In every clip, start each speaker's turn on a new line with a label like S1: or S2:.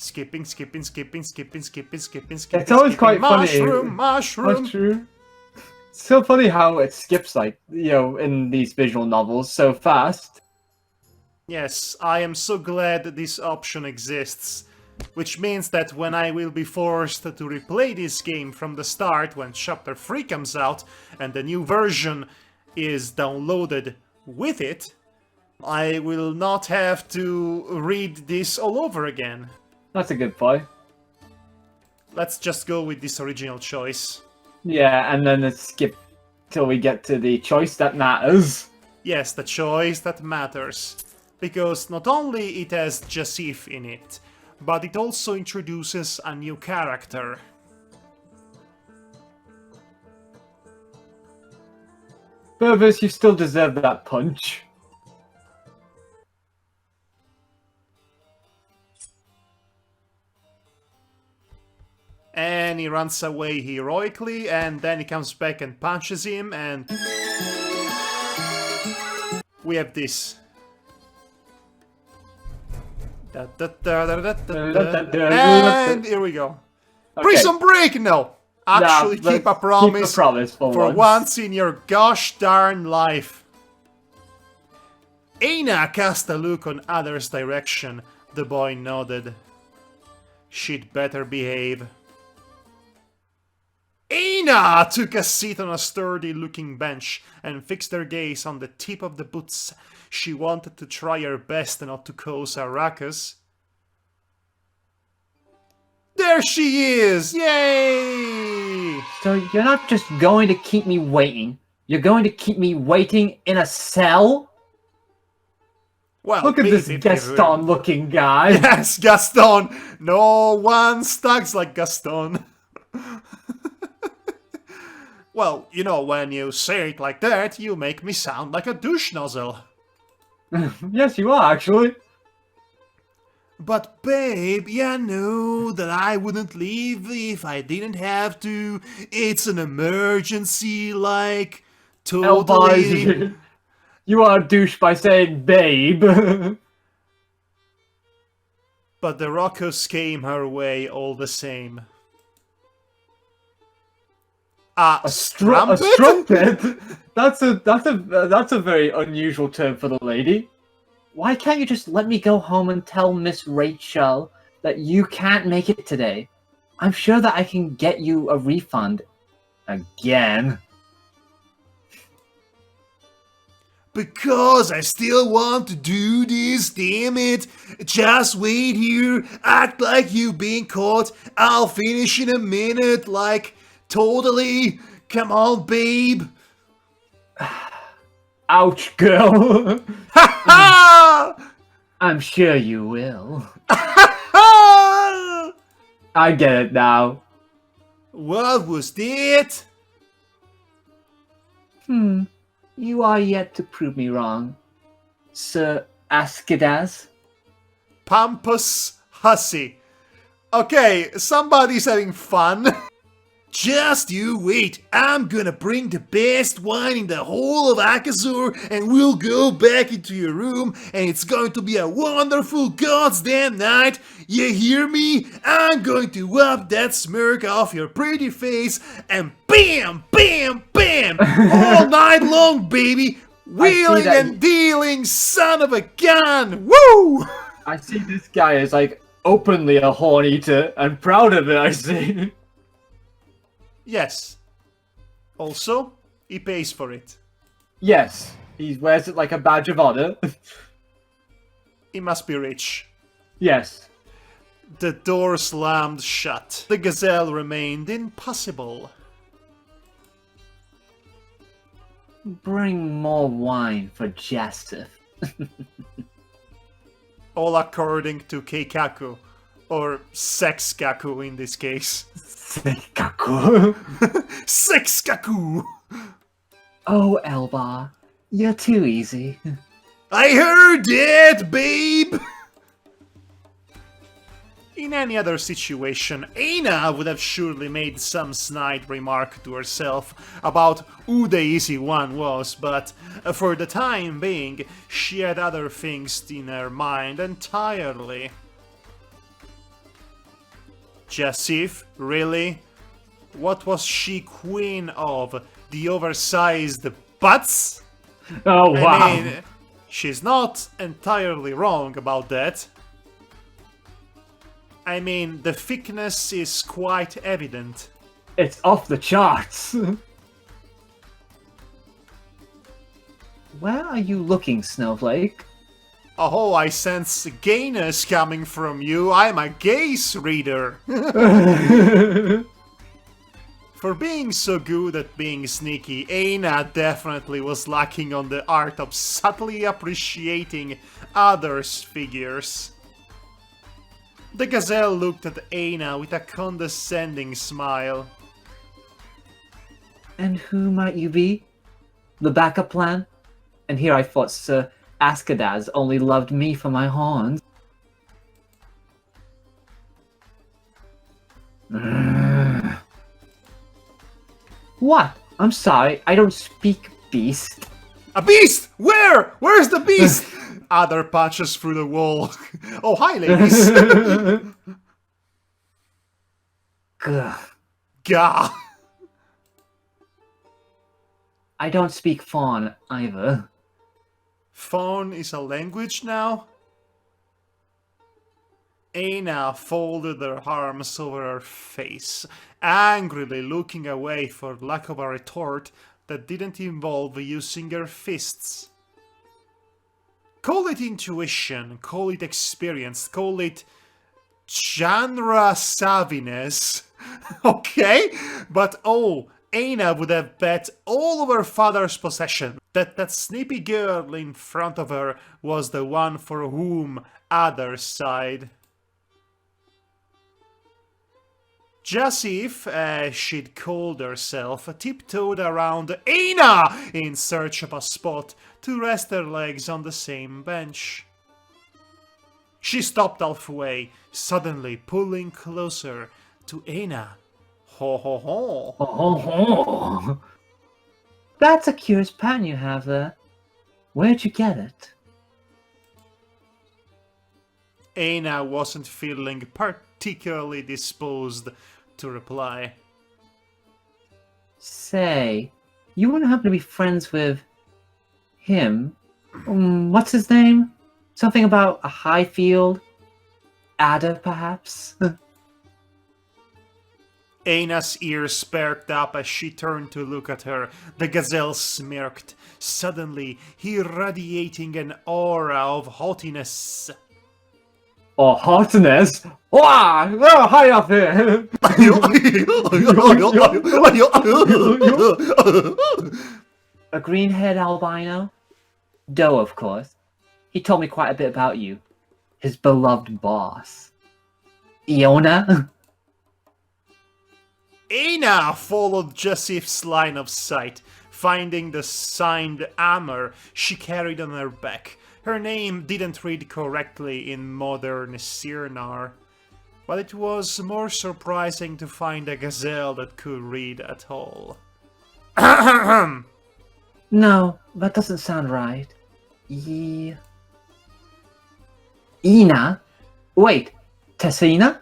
S1: Skipping.
S2: It's always quite funny.
S1: Mushroom.
S2: It's so funny how it skips, like, you know, in these visual novels so fast.
S1: Yes, I am so glad that this option exists. Which means that when I will be forced to replay this game from the start when Chapter 3 comes out and the new version is downloaded with it, I will not have to read this all over again.
S2: That's a good point.
S1: Let's just go with this original choice.
S2: Yeah, and then let's skip till we get to the choice that matters.
S1: Yes, the choice that matters. Because not only it has Jasif in it, but it also introduces a new character.
S2: Purvis, you still deserve that punch.
S1: And he runs away heroically, and then he comes back and punches him, and we have this. And here we go.
S2: Okay.
S1: Prison break! No! Actually keep a promise,
S2: keep a promise for
S1: once in your gosh darn life. Aina cast a look on Adder's direction. The boy nodded. She'd better behave. Aina took a seat on a sturdy-looking bench and fixed her gaze on the tip of the boots. She wanted to try her best not to cause a ruckus. There she is! Yay!
S2: So you're not just going to keep me waiting. You're going to keep me waiting in a cell?
S1: Well,
S2: look at this Gaston-looking guy.
S1: Yes, Gaston! No one stugs like Gaston. Well, you know, when you say it like that, you make me sound like a douche nozzle.
S2: Yes, you are, actually.
S1: But babe, you know that I wouldn't leave if I didn't have to. It's an emergency, like, totally.
S2: Elvise, you are a douche by saying babe.
S1: But the Rockos came her way all the same. A
S2: strumpet? That's a very unusual term for the lady. Why can't you just let me go home and tell Miss Rachel that you can't make it today? I'm sure that I can get you a refund. Again.
S1: Because I still want to do this, damn it. Just wait here, act like you've been caught. I'll finish in a minute, like, totally. Come on, babe.
S2: Ouch, girl.
S1: Ha ha!
S2: I'm sure you will.
S1: Ha!
S2: I get it now.
S1: What was that?
S2: You are yet to prove me wrong, Sir Askidas.
S1: Pampus Hussy. Okay, somebody's having fun. Just you wait, I'm gonna bring the best wine in the whole of Akazur and we'll go back into your room and it's going to be a wonderful goddamn night. You hear me? I'm going to wipe that smirk off your pretty face and bam, bam, bam, all night long, baby. Wheeling and dealing, son of a gun. Woo!
S2: I see this guy is like openly a horn eater and proud of it, I see.
S1: Yes. Also, he pays for it.
S2: Yes, he wears it like a badge of honor.
S1: He must be rich.
S2: Yes.
S1: The door slammed shut. The gazelle remained impassible.
S2: Bring more wine for Jastif.
S1: All according to Keikaku. Or Sexkaku in this case.
S2: Sexkaku.
S1: Sexkaku!
S2: Oh, Elba, you're too easy.
S1: I heard it, babe! In any other situation, Aina would have surely made some snide remark to herself about who the easy one was, but for the time being, she had other things in her mind entirely. Jasif, really? What was she queen of? The oversized butts?
S2: Oh, wow.
S1: I mean, she's not entirely wrong about that. I mean, the thickness is quite evident.
S2: It's off the charts. Where are you looking, Snowflake?
S1: Oh, I sense gayness coming from you. I'm a gaze reader. For being so good at being sneaky, Aina definitely was lacking on the art of subtly appreciating others' figures. The gazelle looked at Aina with a condescending smile.
S2: And who might you be? The backup plan? And here I thought Sir Askadaz only loved me for my horns. What? I'm sorry, I don't speak beast.
S1: A beast! Where? Where's the beast? Other punches through the wall. Oh, hi, ladies.
S2: Gah.
S1: Gah.
S2: I don't speak fawn either.
S1: Fawn is a language now? Aina folded her arms over her face, angrily looking away for lack of a retort that didn't involve using her fists. Call it intuition, call it experience, call it genre savviness. Okay? But oh, Aina would have bet all of her father's possession that snippy girl in front of her was the one for whom others sighed. Jasif, as she'd called herself, tiptoed around Aina in search of a spot to rest her legs on the same bench. She stopped halfway, suddenly pulling closer to Aina. Ho ho ho!
S2: Ho ho ho! That's a curious pattern you have there. Where'd you get it?
S1: Aina wasn't feeling particularly disposed to reply.
S2: Say, you wouldn't happen to be friends with him? What's his name? Something about a high field? Ada, perhaps?
S1: Aina's ears perked up as she turned to look at her. The gazelle smirked, suddenly irradiating an aura of haughtiness.
S2: Or hotness? Wow! Oh, hi up here! A green-haired albino? Doe, of course. He told me quite a bit about you. His beloved boss. Iona?
S1: Aina followed Jasif's line of sight, finding the signed armor she carried on her back. Her name didn't read correctly in modern Sirnar, but it was more surprising to find a gazelle that could read at all.
S2: No, that doesn't sound right. Ina? Wait, Tessina?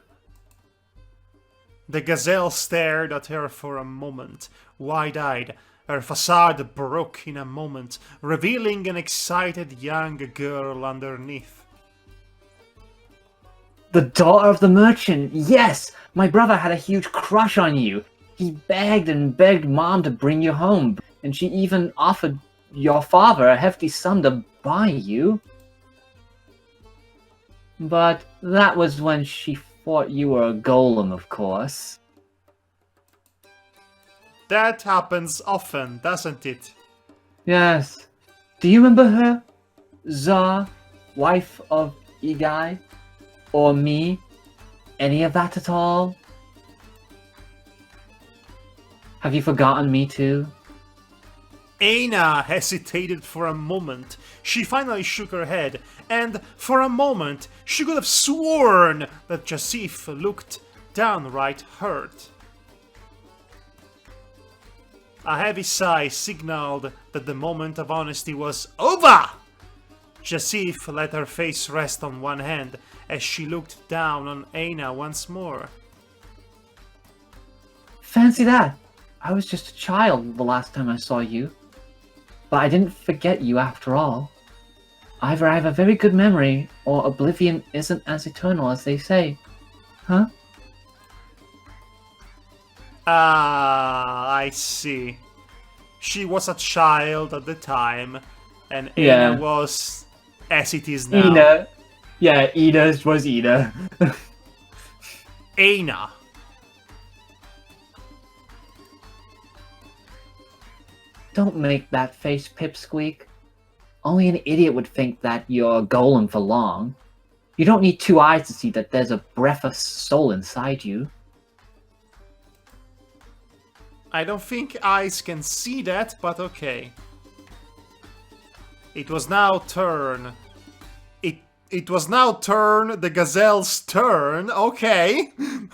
S1: The gazelle stared at her for a moment, wide-eyed. Her facade broke in a moment, revealing an excited young girl underneath.
S2: The daughter of the merchant, yes! My brother had a huge crush on you. He begged and begged Mom to bring you home, and she even offered your father a hefty sum to buy you. But that was when she thought you were a golem, of course.
S1: That happens often, doesn't it?
S2: Yes. Do you remember her? Zar, wife of Igai? Or me? Any of that at all? Have you forgotten me too?
S1: Aina hesitated for a moment. She finally shook her head, and for a moment she could have sworn that Jasif looked downright hurt. A heavy sigh signaled that the moment of honesty was over. Jasif let her face rest on one hand as she looked down on Aina once more.
S2: Fancy that! I was just a child the last time I saw you. But I didn't forget you after all. Either I have a very good memory, or oblivion isn't as eternal as they say. Huh?
S1: Ah, I see. She was a child at the time, and
S2: Yeah.
S1: Aina was as it is now.
S2: Ina. Yeah, Ina was Ina.
S1: Aina.
S2: Don't make that face, Pipsqueak. Only an idiot would think that you're a golem for long. You don't need two eyes to see that there's a breath of soul inside you.
S1: I don't think eyes can see that, but okay. It was now turn. It was now turn, the gazelle's turn. Okay.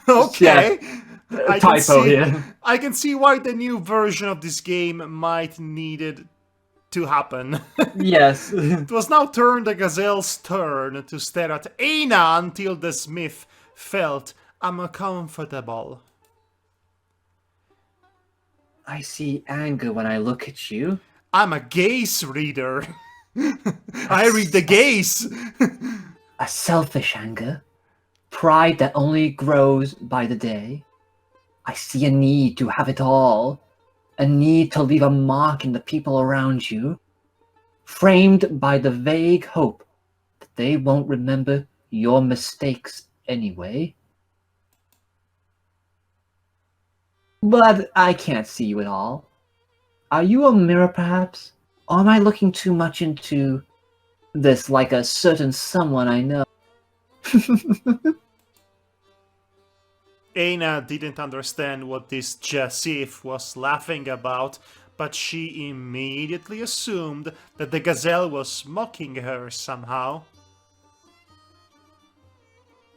S1: Okay.
S2: Yeah. Typo here.
S1: I can see why the new version of this game might needed to happen.
S2: Yes.
S1: It was now turn the gazelle's turn to stare at Aina until the smith felt uncomfortable.
S2: I see anger when I look at you.
S1: I'm a gaze reader. I read the gaze.
S2: A selfish anger. Pride that only grows by the day. I see a need to have it all. A need to leave a mark in the people around you. Framed by the vague hope that they won't remember your mistakes anyway. But I can't see you at all. Are you a mirror, perhaps? Or am I looking too much into this like a certain someone I know?
S1: Aina didn't understand what this Jasif was laughing about, but she immediately assumed that the gazelle was mocking her somehow.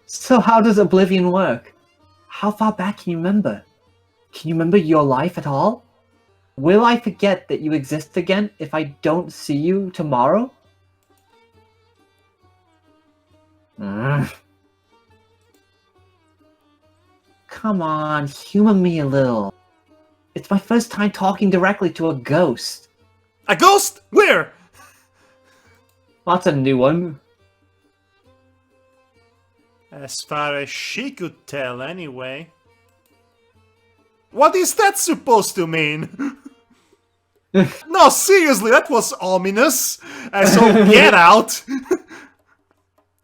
S2: So how does oblivion work? How far back can you remember? Can you remember your life at all? Will I forget that you exist again if I don't see you tomorrow? Come on, humor me a little. It's my first time talking directly to a ghost.
S1: A ghost? Where?
S2: That's a new one.
S1: As far as she could tell, anyway. What is that supposed to mean? No, seriously, that was ominous. So get out.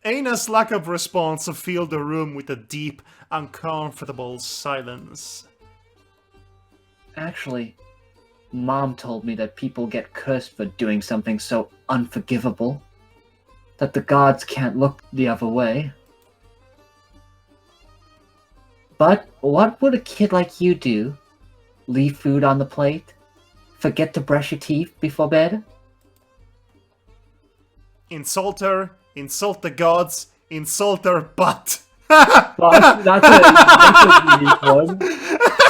S1: Aina's lack of response filled the room with a deep, uncomfortable silence.
S2: Actually, Mom told me that people get cursed for doing something so unforgivable. That the gods can't look the other way. But what would a kid like you do? Leave food on the plate? Forget to brush your teeth before bed?
S1: Insult her, insult the gods, insult her butt.
S2: But that's a unique one.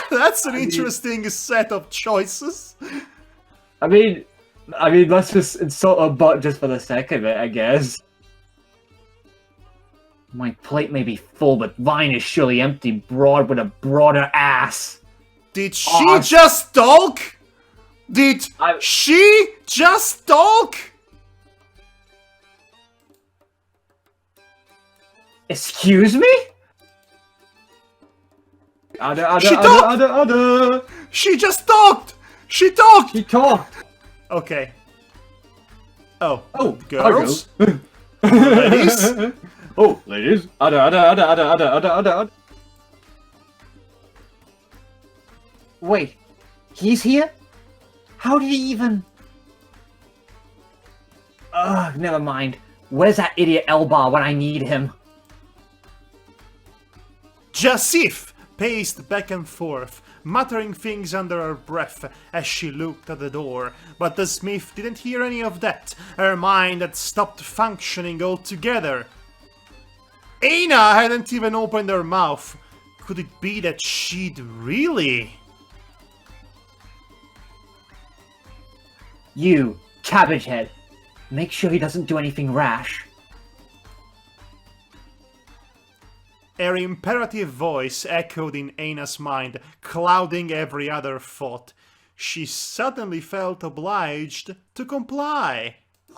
S1: That's an interesting set of choices.
S2: I mean, let's just insult a butt just for the sake of it, I guess. My plate may be full, but mine is surely empty, broad with a broader ass.
S1: Did she just talk? Did she just talk?
S2: Excuse me?
S1: She just talked! She talked!
S2: She talked!
S1: Okay. Oh,
S2: girls?
S1: Ladies?
S2: Oh, ladies. Wait, he's here? How did he even... Ugh, never mind. Where's that idiot Elbar when I need him?
S1: Jasif paced back and forth, muttering things under her breath as she looked at the door, but the smith didn't hear any of that. Her mind had stopped functioning altogether. Aina hadn't even opened her mouth. Could it be that she'd really...
S2: You, cabbage head. Make sure he doesn't do anything rash.
S1: Her imperative voice echoed in Ana's mind, clouding every other thought. She suddenly felt obliged to comply.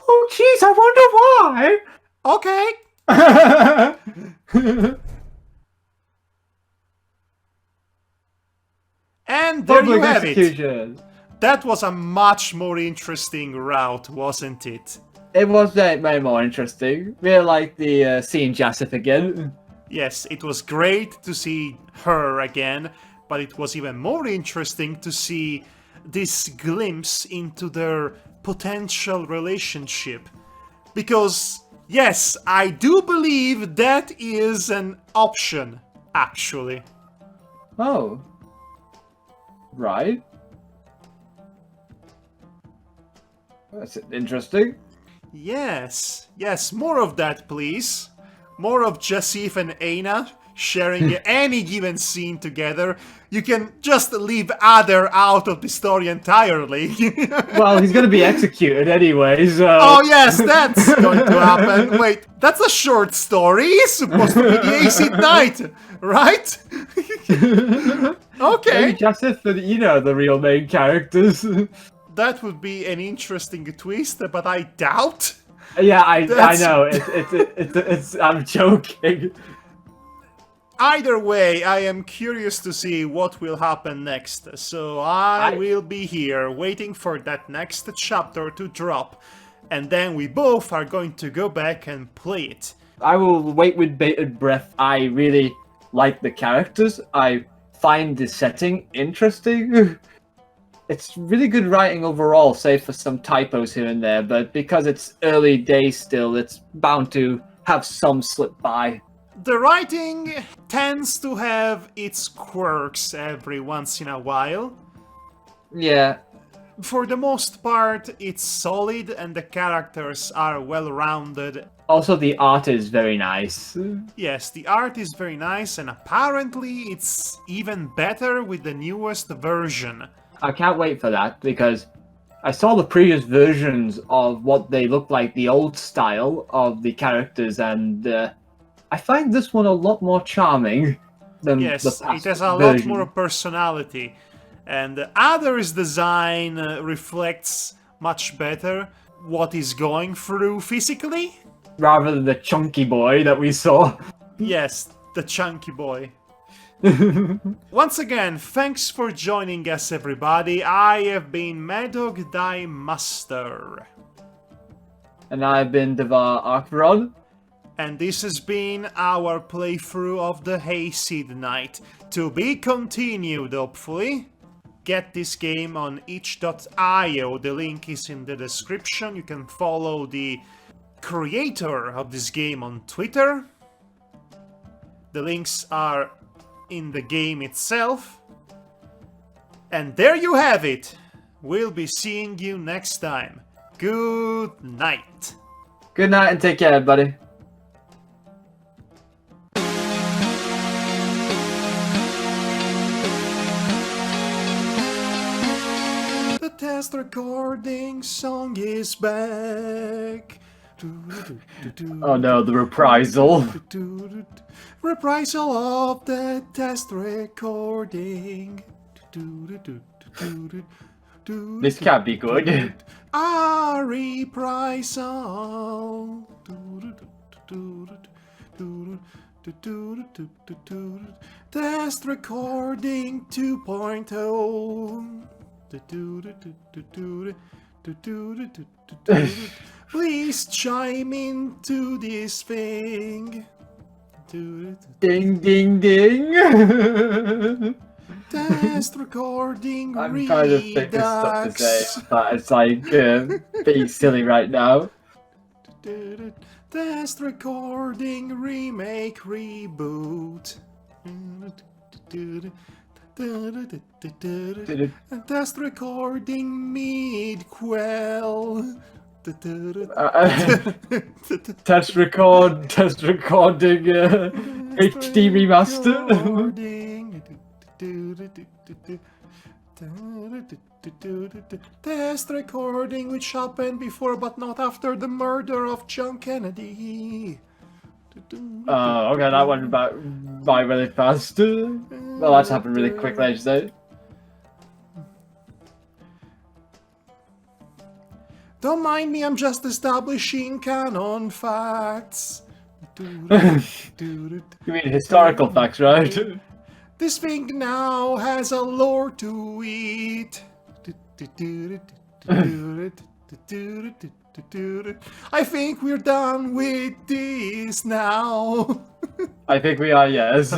S2: Oh, jeez, I
S1: Okay.
S2: wonder why!
S1: And there you
S2: Public
S1: have it.
S2: execution!
S1: That was a much more interesting route, wasn't it?
S2: It was way more interesting. Really like the seeing Jasif again.
S1: Yes, it was great to see her again, but it was even more interesting to see this glimpse into their potential relationship. Because, yes, I do believe that is an option, actually.
S2: Oh. Right. That's interesting.
S1: Yes, more of that, please. More of Jasif and Aina sharing any given scene together. You can just leave Adder out of the story entirely.
S2: Well, he's gonna be executed anyway, so...
S1: Oh yes, that's going to happen. Wait, that's a short story. It's supposed to be the Hayseed Night, right? Okay.
S2: Maybe Jasif and Ina are the real main characters.
S1: That would be an interesting twist, but I doubt.
S2: Yeah, I know. It's I'm joking.
S1: Either way, I am curious to see what will happen next, so I will be here waiting for that next chapter to drop, and then we both are going to go back and play it.
S2: I will wait with bated breath. I really like the characters. I find the setting interesting. It's really good writing overall, save for some typos here and there, but because it's early days still, it's bound to have some slip by.
S1: The writing tends to have its quirks every once in a while.
S2: Yeah.
S1: For the most part, it's solid and the characters are well-rounded.
S2: Also, the art is very nice.
S1: Yes, the art is very nice, and apparently it's even better with the newest version.
S2: I can't wait for that, because I saw the previous versions of what they look like, the old style of the characters, and I find this one a lot more charming than
S1: yes,
S2: the past
S1: it has a
S2: version.
S1: lot more personality. And Adder's design reflects much better what he's going through physically.
S2: Rather than the chunky boy that we saw.
S1: Yes, the chunky boy. Once again, thanks for joining us, everybody. I have been Madhog Thy Master.
S2: And I've been Devar Archveron.
S1: And this has been our playthrough of the Hayseed Night. To be continued, hopefully. Get this game on itch.io. The link is in the description. You can follow the creator of this game on Twitter. The links are in the game itself. And there you have it. We'll be seeing you next time. Good night.
S2: Good night and take care, everybody.
S1: The test recording song is back.
S2: Oh no, the reprisal.
S1: Reprisal of the test recording.
S2: This can't be good.
S1: A reprisal. Test recording 2.0. Please chime into this thing.
S2: Ding ding ding.
S1: Test recording
S2: I'm trying to think of stuff to say,
S1: Redux.
S2: but it's like being silly right now.
S1: Test recording remake reboot. Test recording mid-quell.
S2: Test recording HD remaster.
S1: Test recording which happened before but not after the murder of John Kennedy.
S2: Okay, that went by really fast. Well, that's happened really quickly, I should say.
S1: Don't mind me, I'm just establishing canon facts.
S2: You mean historical facts, right?
S1: This thing now has a lore to it. I think we're done with this now.
S2: I think we are, yes.